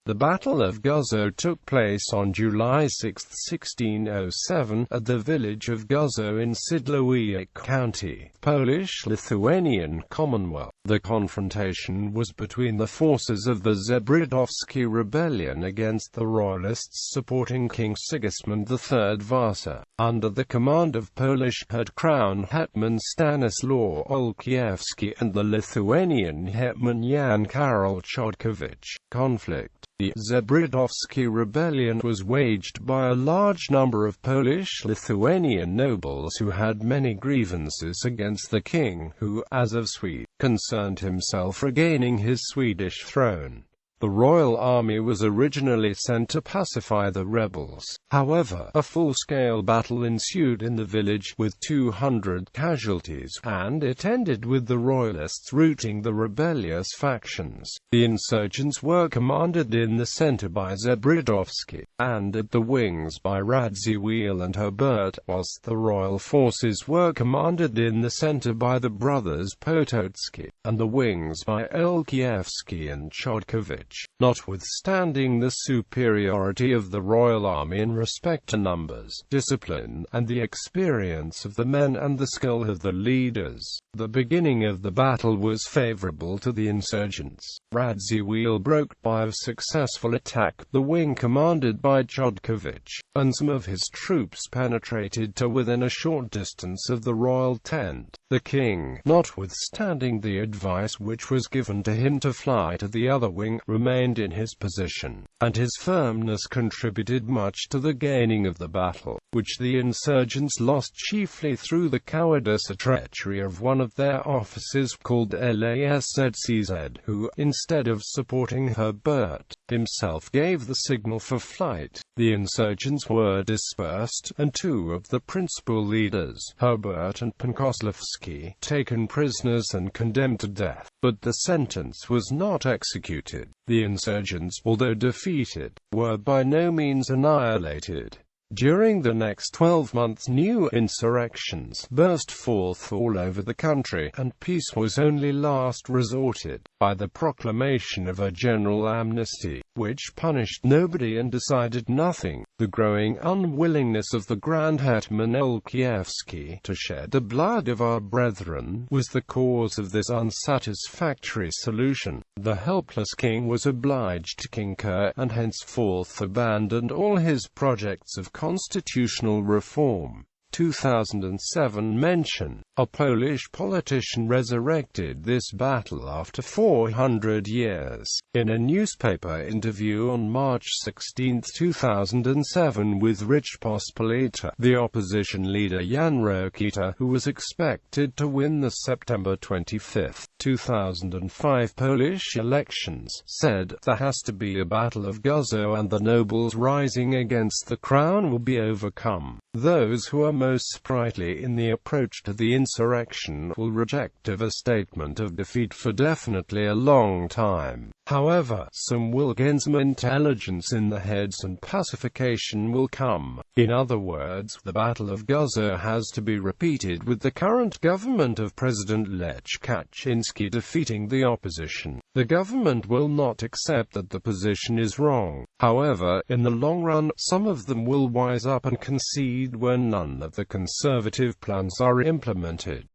The Battle of Guzów took place on July 6, 1607, at the village of Guzów in Szydłowiec County, Polish-Lithuanian Commonwealth. The confrontation was between the forces of the Zebrzydowski Rebellion against the Royalists supporting King Sigismund III Vasa, under the command of Polish Crown Hetman Stanisław Żółkiewski and the Lithuanian Hetman Karol Chodkiewicz. Conflict. The Zebrzydowski Rebellion was waged by a large number of Polish-Lithuanian nobles who had many grievances against the king, who, as of Sweden, concerned himself regaining his Swedish throne. The royal army was originally sent to pacify the rebels. However, a full-scale battle ensued in the village, with 200 casualties, and it ended with the Royalists routing the rebellious factions. The insurgents were commanded in the center by Zebrzydowski, and at the wings by Radziwiłł and Herbert, whilst the royal forces were commanded in the center by the brothers Potocki, and the wings by Żółkiewski and Chodkiewicz. Notwithstanding the superiority of the royal army in respect to numbers, discipline, and the experience of the men and the skill of the leaders, the beginning of the battle was favorable to the insurgents. Radziwiłł broke by a successful attack the wing commanded by Chodkiewicz, and some of his troops penetrated to within a short distance of the royal tent. The king, notwithstanding the advice which was given to him to fly to the other wing, remained in his position, and his firmness contributed much to the gaining of the battle, which the insurgents lost chiefly through the cowardice or treachery of one of their officers called Laszczyk, who, instead of supporting Herbert, himself gave the signal for flight. The insurgents were dispersed, and two of the principal leaders, Herbert and Pankoslavski, taken prisoners and condemned to death, but the sentence was not executed. The insurgents, although defeated, were by no means annihilated. During the next 12 months new insurrections burst forth all over the country, and peace was only last resorted by the proclamation of a general amnesty, which punished nobody and decided nothing. The growing unwillingness of the Grand Hetman Żółkiewski to shed the blood of our brethren was the cause of this unsatisfactory solution. The helpless king was obliged to concur, and henceforth abandoned all his projects of constitutional reform. 2007 mention. A Polish politician resurrected this battle after 400 years. In a newspaper interview on March 16, 2007 with Rzeczpospolita, the opposition leader Jan Rokita, who was expected to win the September 25, 2005 Polish elections, said, "There has to be a Battle of Guzów and the nobles rising against the crown will be overcome. Those who are most sprightly in the approach to the insurrection will reject a statement of defeat for definitely a long time. However, some will gain some intelligence in the heads and pacification will come." In other words, the Battle of Guzów has to be repeated with the current government of President Lech Kaczynski defeating the opposition. The government will not accept that the position is wrong. However, in the long run, some of them will wise up and concede when none of the conservative plans are implemented.